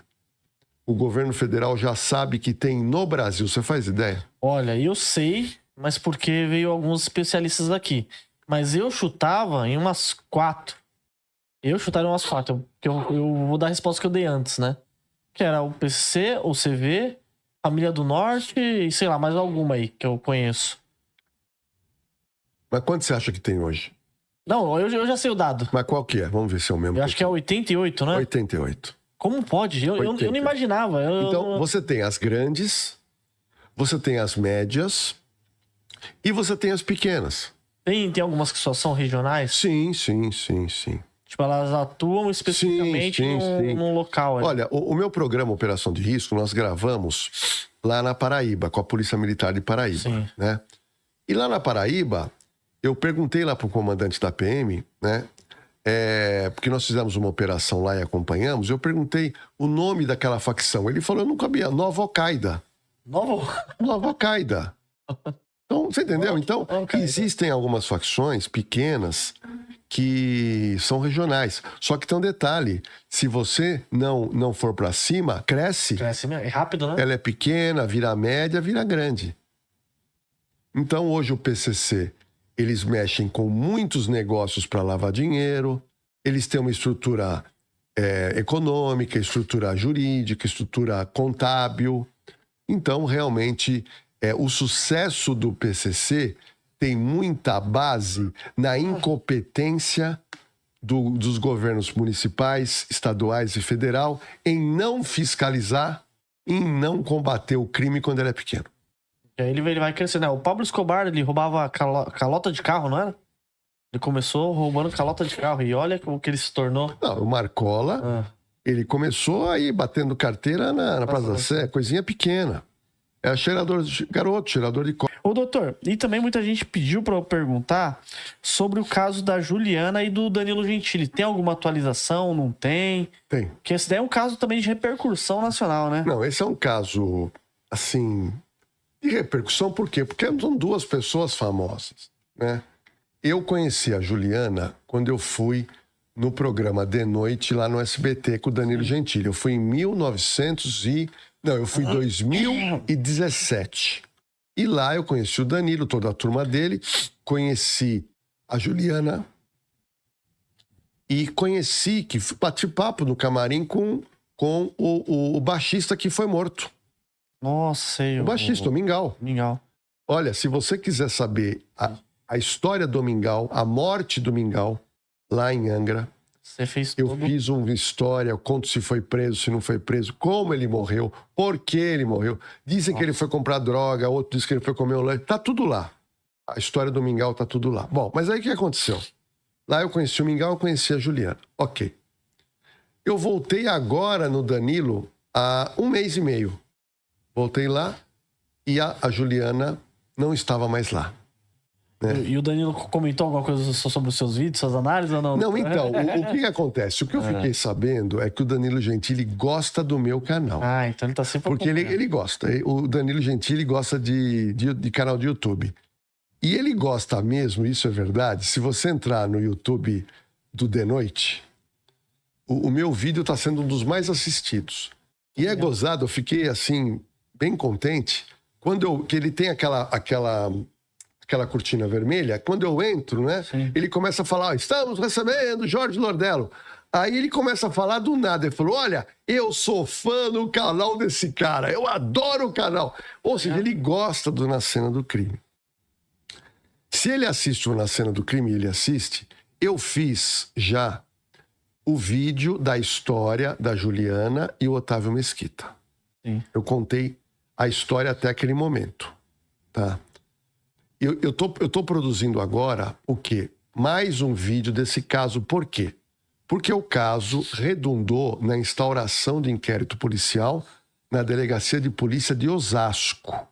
o governo federal já sabe que tem no Brasil? Você faz ideia? Olha, eu sei, mas porque veio alguns especialistas aqui. Mas eu chutava em umas 4. Eu chutaria umas 4. Eu vou dar a resposta que eu dei antes, né? Que era o PCC, o CV, Família do Norte e sei lá, mais alguma aí que eu conheço. Mas quanto você acha que tem hoje? Não, eu já sei o dado. Mas qual que é? Vamos ver se é o mesmo. Eu acho que é 88, né? 88. Como pode? Eu não imaginava. Então, você tem as grandes, você tem as médias e você tem as pequenas. Tem algumas que só são regionais? Sim. Tipo, elas atuam especificamente num local. Aí. Olha, o meu programa Operação de Risco, nós gravamos lá na Paraíba, com a Polícia Militar de Paraíba, né? E lá na Paraíba, eu perguntei lá pro comandante da PM, né? Porque nós fizemos uma operação lá e acompanhamos, eu perguntei o nome daquela facção. Ele falou, eu não sabia, Nova Al-Qaeda. Nova Al-Qaeda. Então, você entendeu? Então, existem algumas facções pequenas que são regionais. Só que tem um detalhe, se você não for pra cima, cresce. Cresce mesmo, é rápido, né? Ela é pequena, vira média, vira grande. Então, hoje o PCC, eles mexem com muitos negócios para lavar dinheiro, eles têm uma estrutura econômica, estrutura jurídica, estrutura contábil. Então, realmente, o sucesso do PCC tem muita base na incompetência dos governos municipais, estaduais e federal em não fiscalizar, em não combater o crime quando ele é pequeno. E aí ele vai crescendo, né? O Pablo Escobar, ele roubava calota de carro, não era? Ele começou roubando calota de carro e olha o que ele se tornou. Não, o Marcola, ele começou aí batendo carteira na Praça da Sé, coisinha pequena. É cheirador de copo. Ô, doutor, e também muita gente pediu pra eu perguntar sobre o caso da Juliana e do Danilo Gentili. Tem alguma atualização? Não tem? Tem. Porque esse daí é um caso também de repercussão nacional, né? Não, esse é um caso, assim, de repercussão. Por quê? Porque são duas pessoas famosas, né? Eu conheci a Juliana quando eu fui no programa de noite lá no SBT com o Danilo Gentili. Eu fui em eu fui em 2017. E lá eu conheci o Danilo, toda a turma dele, conheci a Juliana e conheci, que bati papo no camarim com o baixista que foi morto. Nossa, o baixista, o Mingau. Olha, se você quiser saber a história do Mingau, a morte do Mingau, lá em Angra. Você fez Eu tudo. fiz uma história, eu conto se foi preso, se não foi preso, como ele morreu, por que ele morreu. Dizem que ele foi comprar droga, outro diz que ele foi comer um lanche. Tá tudo lá. A história do Mingau tá tudo lá. Bom, mas aí o que aconteceu? Lá eu conheci o Mingau, eu conheci a Juliana. Ok. Eu voltei agora no Danilo há 1 mês e meio. Voltei lá e a Juliana não estava mais lá. E o Danilo comentou alguma coisa sobre os seus vídeos, suas análises ou não? Não, então, o que acontece? O que eu fiquei sabendo é que o Danilo Gentili gosta do meu canal. Ah, então ele tá sempre Porque ele gosta. O Danilo Gentili gosta de canal de YouTube. E ele gosta mesmo, isso é verdade. Se você entrar no YouTube do De Noite, o meu vídeo está sendo um dos mais assistidos. E é gozado, eu fiquei assim, bem contente, que ele tem aquela cortina vermelha. Quando eu entro, né? Sim. Ele começa a falar, estamos recebendo Jorge Lordello. Aí ele começa a falar do nada. Ele falou, olha, eu sou fã do canal desse cara, eu adoro o canal. Ou seja, ele gosta do Na Cena do Crime. Se ele assiste o Na Cena do Crime, ele assiste, eu fiz já o vídeo da história da Juliana e o Otávio Mesquita. Sim. Eu contei a história até aquele momento, tá? Eu tô produzindo agora o quê? Mais um vídeo desse caso. Por quê? Porque o caso redundou na instauração de inquérito policial na Delegacia de Polícia de Osasco.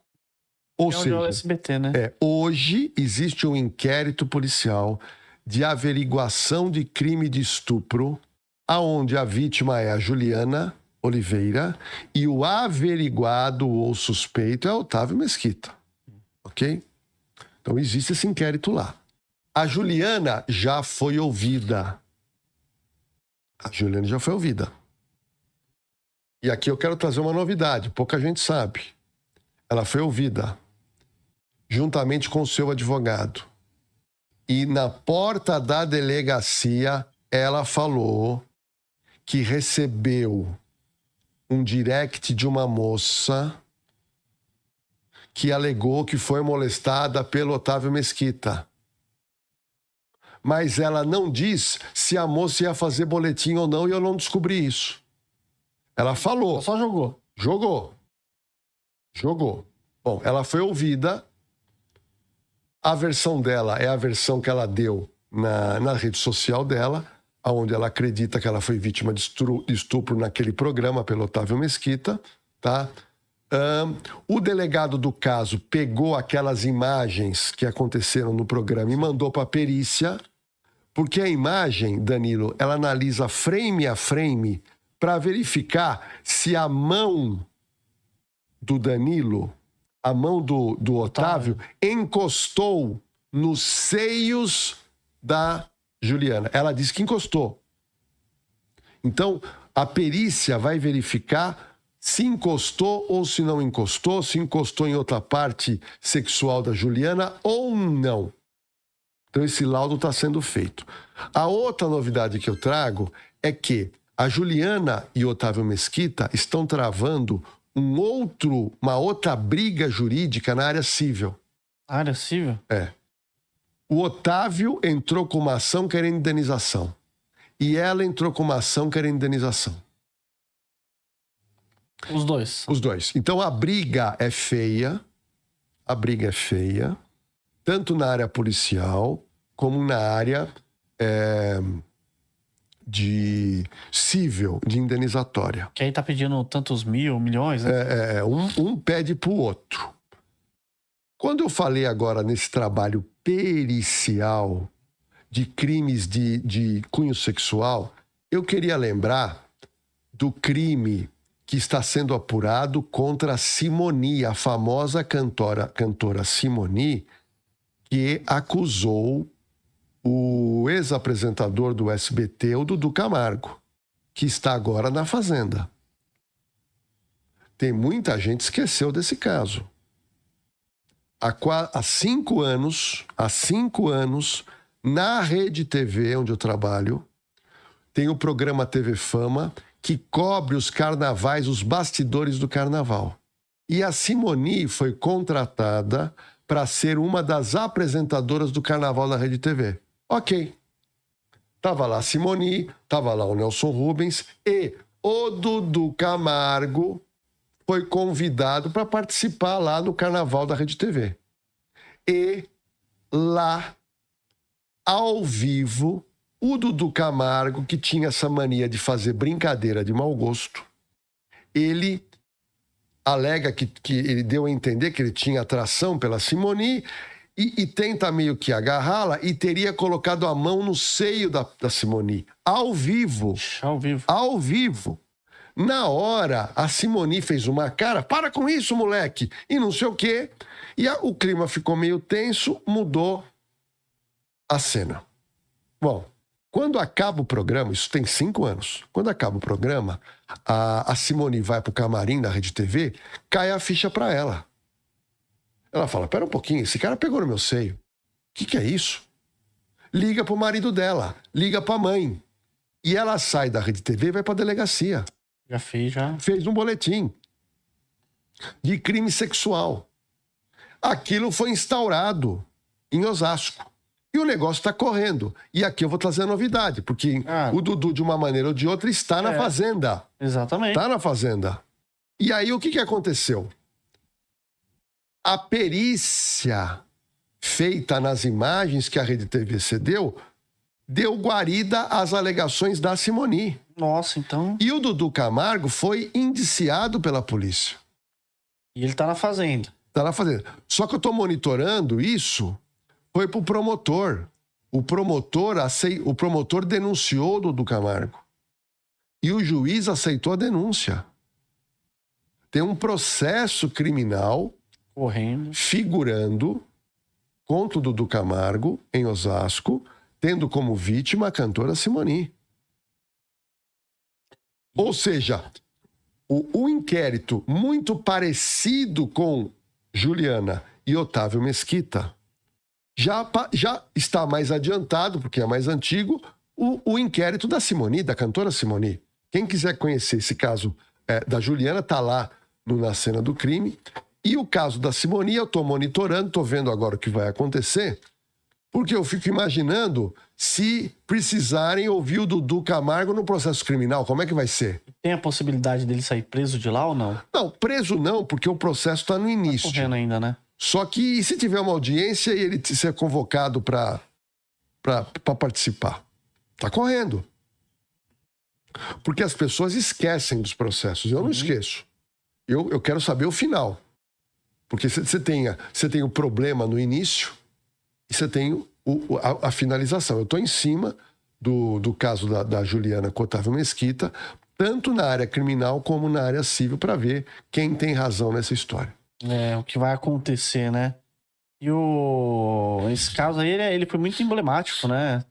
Ou seja, o SBT, né? Hoje existe um inquérito policial de averiguação de crime de estupro, aonde a vítima é a Juliana Oliveira e o averiguado ou suspeito é Otávio Mesquita. Ok? Então existe esse inquérito lá. A Juliana já foi ouvida. E aqui eu quero trazer uma novidade, pouca gente sabe. Ela foi ouvida juntamente com o seu advogado. E na porta da delegacia, ela falou que recebeu um direct de uma moça que alegou que foi molestada pelo Otávio Mesquita. Mas ela não diz se a moça ia fazer boletim ou não, e eu não descobri isso. Ela falou. Ela só jogou. Jogou. Bom, ela foi ouvida. A versão dela é a versão que ela deu na rede social dela, onde ela acredita que ela foi vítima de estupro naquele programa pelo Otávio Mesquita, tá? O delegado do caso pegou aquelas imagens que aconteceram no programa e mandou para a perícia, porque a imagem, Danilo, ela analisa frame a frame para verificar se a mão do Danilo, a mão do Otávio, encostou nos seios da Juliana. Ela disse que encostou. Então, a perícia vai verificar se encostou ou se não encostou, se encostou em outra parte sexual da Juliana ou não. Então, esse laudo está sendo feito. A outra novidade que eu trago é que a Juliana e o Otávio Mesquita estão travando uma outra briga jurídica na área civil. Área civil? É. O Otávio entrou com uma ação querendo indenização. E ela entrou com uma ação querendo indenização. Os dois. Os dois. Então a briga é feia. Tanto na área policial como na área de civil, de indenizatória. Que aí tá pedindo tantos milhões, né? Um pede pro outro. Quando eu falei agora nesse trabalho pericial de crimes de cunho sexual, eu queria lembrar do crime que está sendo apurado contra a Simone, a famosa cantora Simone, que acusou o ex-apresentador do SBT, o Dudu Camargo, que está agora na Fazenda. Tem muita gente que esqueceu desse caso. Há 5 anos, na Rede TV, onde eu trabalho, tem o programa TV Fama, que cobre os carnavais, os bastidores do carnaval. E a Simone foi contratada para ser uma das apresentadoras do carnaval na Rede TV. Ok. Tava lá a Simoni, tava lá o Nelson Rubens e o Dudu Camargo foi convidado para participar lá no Carnaval da Rede TV. E lá, ao vivo, o Dudu Camargo, que tinha essa mania de fazer brincadeira de mau gosto, ele alega que ele deu a entender que ele tinha atração pela Simoni e tenta meio que agarrá-la e teria colocado a mão no seio da Simoni. Ao vivo. Ao vivo. Ao vivo. Na hora, a Simoni fez uma cara, para com isso, moleque, e não sei o quê. E o clima ficou meio tenso, mudou a cena. Bom, quando acaba o programa, isso tem 5 anos, quando acaba o programa, a Simoni vai pro camarim da Rede TV, cai a ficha pra ela. Ela fala, pera um pouquinho, esse cara pegou no meu seio. O que é isso? Liga pro marido dela, liga pra mãe. E ela sai da Rede TV e vai pra delegacia. Já fez, já. Fez um boletim de crime sexual. Aquilo foi instaurado em Osasco. E o negócio está correndo. E aqui eu vou trazer a novidade, porque o Dudu, de uma maneira ou de outra, está na Fazenda. Exatamente. Está na Fazenda. E aí, o que aconteceu? A perícia feita nas imagens que a Rede TV cedeu deu guarida às alegações da Simoni. Nossa, então... E o Dudu Camargo foi indiciado pela polícia. E ele tá na Fazenda. Tá na Fazenda. Só que eu tô monitorando isso... Foi pro promotor. O promotor denunciou o Dudu Camargo. E o juiz aceitou a denúncia. Tem um processo criminal correndo, figurando contra o Dudu Camargo, em Osasco, tendo como vítima a cantora Simoni. Ou seja, o inquérito muito parecido com Juliana e Otávio Mesquita já está mais adiantado, porque é mais antigo, o inquérito da Simoni, da cantora Simoni. Quem quiser conhecer esse caso da Juliana, está lá na cena do crime. E o caso da Simoni, eu estou monitorando, estou vendo agora o que vai acontecer, porque eu fico imaginando se precisarem ouvir o Dudu Camargo no processo criminal, como é que vai ser? Tem a possibilidade dele sair preso de lá ou não? Não, preso não, porque o processo está no início. Tá correndo ainda, né? Só que se tiver uma audiência e ele ser convocado para participar, tá correndo. Porque as pessoas esquecem dos processos. Eu não esqueço. Eu quero saber o final. Porque você tem o problema no início e você tem a finalização. Eu estou em cima do caso da Juliana com Otávio Mesquita, tanto na área criminal como na área civil, para ver quem tem razão nessa história. O que vai acontecer, né? E esse caso aí, ele foi muito emblemático, né?